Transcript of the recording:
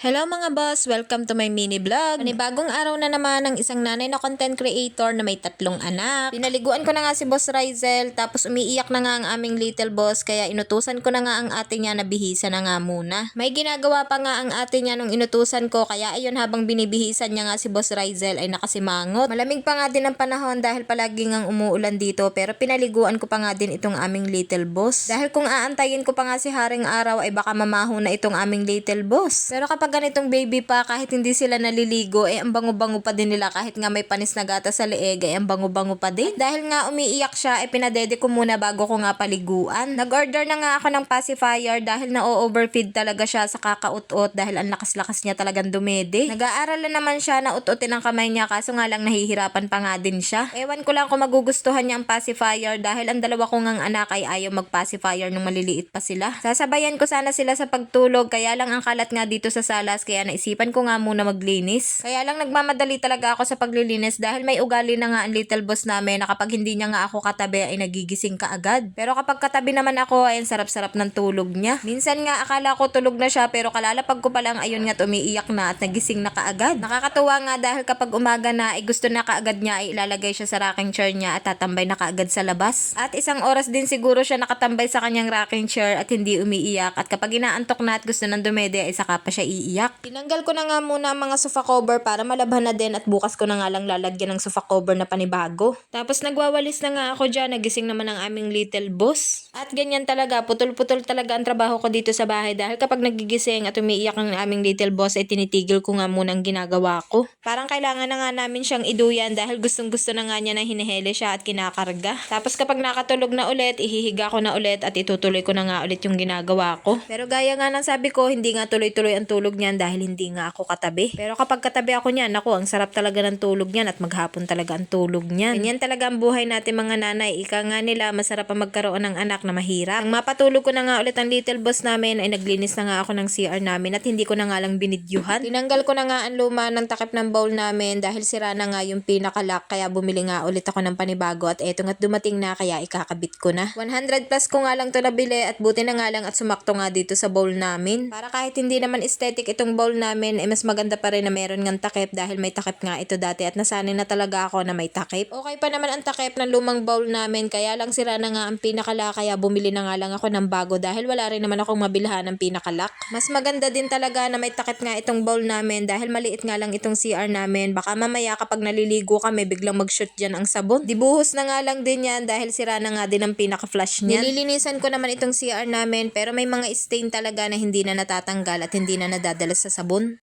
Hello mga boss! Welcome to my mini vlog. Panibagong araw na naman ng isang nanay na content creator na may 3 anak. Pinaliguan ko na nga si Boss Rizel tapos umiiyak na nga ang aming little boss kaya inutusan ko na nga ang ate niya na bihisa na nga muna. May ginagawa pa nga ang ate niya nung inutusan ko kaya ayun habang binibihisan niya nga si Boss Rizel ay nakasimangot. Malamig pa nga din ang panahon dahil palagi ngang umuulan dito pero pinaliguan ko pa nga din itong aming little boss. Dahil kung aantayin ko pa nga si Haring Araw ay baka mamaho na itong aming little boss. Pero kapag ganitong baby pa, kahit hindi sila naliligo, ang bango-bango pa din nila kahit nga may panis na gata sa leeg, ang bango-bango pa din. At dahil nga umiiyak siya, pinadede ko muna bago ko nga paliguan. Nag-order na nga ako ng pacifier dahil na-overfeed talaga siya sa kakaut-ut dahil ang lakas-lakas niya talagang dumede. Nag-aaral na naman siya na ut-utin ang kamay niya kaso nga lang nahihirapan pa nga din siya. Ewan ko lang kung magugustuhan niya ang pacifier dahil ang dalawa kong ang anak ay ayaw mag-pacifier nung maliliit pa sila. Sasabayan ko sana sila sa pagtulog kaya lang ang kalat nga dito sa salas kaya naisipan ko nga muna maglinis. Kaya lang nagmamadali talaga ako sa paglilinis dahil may ugali na nga ang little boss namin na kapag hindi niya nga ako katabi ay nagigising ka agad. Pero kapag katabi naman ako ay ang sarap-sarap ng tulog niya. Minsan nga akala ko tulog na siya pero kalalapag ko pa lang ayun nga umiiyak na at nagising na kaagad. Nakakatuwa nga dahil kapag umaga na ay gusto na kaagad niya ay ilalagay siya sa rocking chair niya at tatambay na kaagad sa labas. At isang oras din siguro siya nakatambay sa kanyang rocking chair at hindi umiiyak at kapag inaantok na at gusto nang dumede ay saka pa siya iiyak. Tinanggal ko na nga muna ang mga sofa cover para malabhan na din at bukas ko na nga lang lalagyan ng sofa cover na panibago. Tapos nagwawalis na nga ako dyan, nagising naman ang aming little boss. At ganyan talaga, putol-putol talaga ang trabaho ko dito sa bahay dahil kapag nagigising at umiiyak ang aming little boss ay tinitigil ko nga muna ang ginagawa ko. Parang kailangan na nga namin siyang iduyan dahil gustong-gusto na nga niya na hinihele siya at kinakarga. Tapos kapag nakatulog na ulit, ihihiga ko na ulit at itutuloy ko na nga ulit yung ginagawa ko. Pero gaya nga ng sabi ko, hindi nga tuloy-tuloy ang tulog niyan dahil hindi nga ako katabi. Pero kapag katabi ako niyan, naku, ang sarap talaga ng tulog niyan at maghapon talaga ang tulog niyan. Ganyan talaga ang buhay natin mga nanay. Ika nga nila, masarap ang magkaroon ng anak na mahirap. Ang mapatulog ko na nga ulit ang little boss namin ay naglinis na nga ako ng CR namin at hindi ko na nga lang binidyuhan. Tinanggal ko na nga ang luma ng takip ng bowl namin dahil sira na nga yung pinaka-lock kaya bumili nga ulit ako ng panibago at eto nga't dumating na kaya ikakabit ko na. 100 plus ko nga lang to nabili at buti na nga lang at sumakto nga dito sa bowl namin. Para kahit hindi naman aesthetic itong bowl namin mas maganda pa rin na meron ngang takip dahil may takip nga ito dati at nasanay na talaga ako na may takip. Okay pa naman ang takip ng lumang bowl namin kaya lang sira na nga ang pinaka-lock kaya bumili na nga lang ako ng bago dahil wala rin naman akong mabilhan ng pinaka-lock. Mas maganda din talaga na may takip nga itong bowl namin dahil maliit nga lang itong CR namin. Baka mamaya kapag naliligo kami biglang mag-shoot dyan ang sabon. Dibuhos na nga lang din yan dahil sira na nga din ang pinaka-flush niya. Nililinisan ko naman itong CR namin pero may mga stain talaga na hindi na natatanggal at hindi na nadadala sa sabon.